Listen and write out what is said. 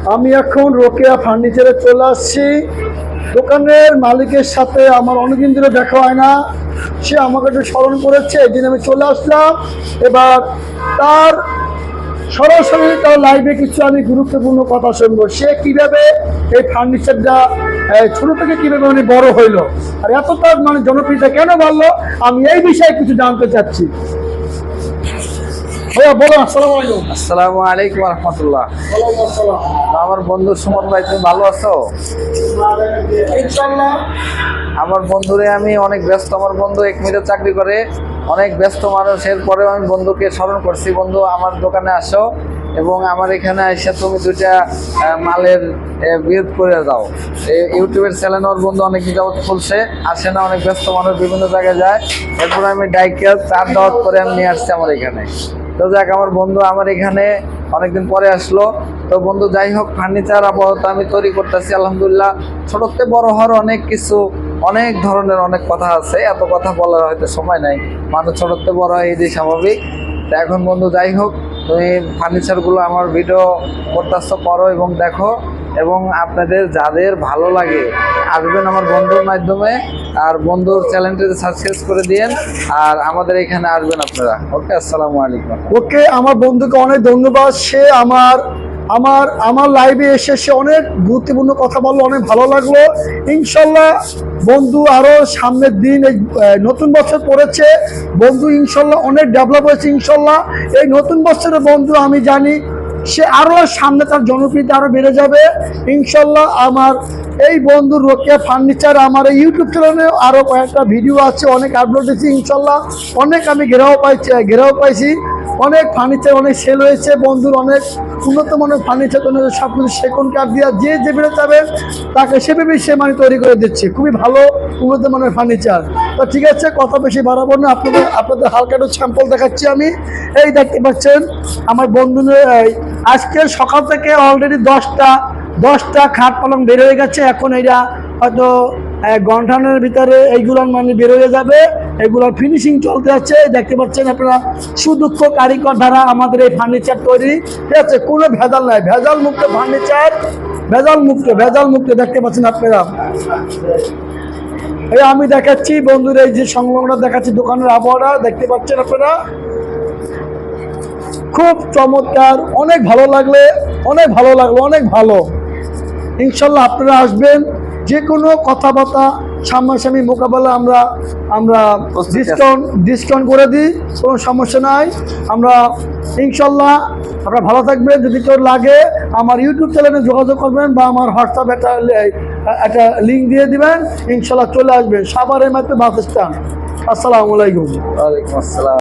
আমি এখন রোকেয়া ফার্নিচারে চলে আসছি। দোকানের মালিকের সাথে আমার অনেকদিন ধরে দেখা হয় না, সে আমাকে একটু স্মরণ করেছে, এই দিন আমি চলে আসলাম। এবার তার সরাসরি তার লাইভে কিছু আমি গুরুত্বপূর্ণ কথা শুনবো। সে কিভাবে এই ফার্নিচারটা ছোট থেকে কিভাবে উনি বড় হইলো, আর এতটা মানে জনপ্রিয়তা কেন বাড়লো, আমি এই বিষয়ে কিছু জানতে চাচ্ছি। ভাইয়া বলো। আসসালামু আলাইকুম। আসসালামু আলাইকুম রহমতুল্লাহ। ওয়ালাইকুম আসসালাম। আমার বন্ধু সুমন ভাই, তুমি ভালো আছো? ইনশাআল্লাহ। আমার বন্ধুরে আমি অনেক ব্যস্ত, আমার বন্ধু একমিতে চাকরি করে, অনেক ব্যস্ত মানুষের পরেও আমি বন্ধুকে স্মরণ করছি, বন্ধু আমার দোকানে আসো এবং আমার এখানে এসে তুমি দুইটা মালের বিরোধ করে দাও। ইউটিউবের চ্যানেল ওর বন্ধু অনেক যাবত খুলছে, আসে না, অনেক ব্যস্ত মানুষ বিভিন্ন জায়গায় যায়। এরপরে আমি ডাইকেল চার দাওয়াত করে আমি নিয়ে আসছি আমার এখানে। তো যাক, আমার বন্ধু আমার এখানে অনেকদিন পরে আসলো। তো বন্ধু যাই হোক, ফার্নিচার আপাতত আমি তৈরি করতেছি আলহামদুলিল্লাহ। ছোটতে বড় হওয়ার অনেক কিছু, অনেক ধরনের অনেক কথা আছে, এত কথা বলার হয়তো সময় নাই। মানুষ ছোটতে বড় হয়, এই যে স্বাভাবিক। তো এখন বন্ধু যাই হোক, তুমি ফার্নিচারগুলো আমার ভিডিও করতেছো, করো এবং দেখো, এবং আপনাদের যাদের ভালো লাগে আসবেন আমার বন্ধুর মাধ্যমে, আর বন্ধুর চ্যানেলটিতে সাবস্ক্রাইব করে দিয়েন, আর আমাদের এখানে আসবেন আপনারা। ওকে, আসসালামু আলাইকুম। ওকে, আমার বন্ধুকে অনেক ধন্যবাদ। সে আমার আমার আমার লাইভে এসে সে অনেক গুরুত্বপূর্ণ কথা বললো, অনেক ভালো লাগলো। ইনশাল্লাহ বন্ধু আরো সামনের দিন, এই নতুন বছর পড়েছে, বন্ধু ইনশাল্লাহ অনেক ডেভেলপ হয়েছে। ইনশাল্লাহ এই নতুন বছরে বন্ধু আমি জানি সে আরো সামনে তার জনপ্রিয়তা আরো বেড়ে যাবে ইনশাল্লাহ। আমার এই বন্ধু রোকেয়া ফার্নিচার আমার এই ইউটিউব চ্যানেলে আরো কয়েকটা ভিডিও আছে, অনেক আপলোড দিয়েছি ইনশাল্লাহ। অনেক আমি ঘেরাও পাইছি, অনেক ফার্নিচার অনেক সেল হয়েছে। বন্ধুর অনেক উন্নত মানের ফার্নিচার, সব কিছু সেগুন কাঠ দিয়া যে বেড়ে যাবে তাকে সেভাবেই সে মানে তৈরি করে দিচ্ছে, খুবই ভালো উন্নত মানের ফার্নিচার। তো ঠিক আছে, কথা বেশি বাড়াবো না, আপনাদের হালকা একটু স্যাম্পল দেখাচ্ছি আমি। এই দেখতে পাচ্ছেন আমার বন্ধু আজকে সকাল থেকে অলরেডি 10টা খাট পালং বের হয়ে গেছে। এখন এইটা হয়তো ঘন্টানের ভিতরে এইগুলো মানে বের হয়ে যাবে, এগুলোর ফিনিশিং চলতে আছে। দেখতে পাচ্ছেন আপনারা, সুদক্ষ কারিগর দ্বারা আমাদের এই ফার্নিচার তৈরি, ঠিক আছে, কোনো ভেজাল নাই, ভেজাল মুক্ত ফার্নিচার, ভেজাল মুক্ত দেখতে পাচ্ছেন আপনারা। এই আমি দেখাচ্ছি বন্ধুর, এই যে সংলগ্নটা দেখাচ্ছি, দোকানের আবহাওয়াটা দেখতে পাচ্ছেন আপনারা, খুব চমৎকার, অনেক ভালো লাগলো, অনেক ভালো। ইনশাল্লাহ আপনারা আসবেন, যে কোনো কথাবার্তা সামনাসামনি মোকাবেলা আমরা ডিসকাউন্ট করে দিই, কোনো সমস্যা নাই। আমরা ইনশাল্লাহ, আপনারা ভালো থাকবেন। যদি কেউ লাগে আমার ইউটিউব চ্যানেলে যোগাযোগ করবেন বা আমার হোয়াটসঅ্যাপ একটা লিঙ্ক দিয়ে দিবেন, ইনশাল্লাহ চলে আসবেন। সাভারের মাত্র বাস স্ট্যান্ড। আসসালামু আলাইকুম। ওয়ালাইকুম আসসালাম।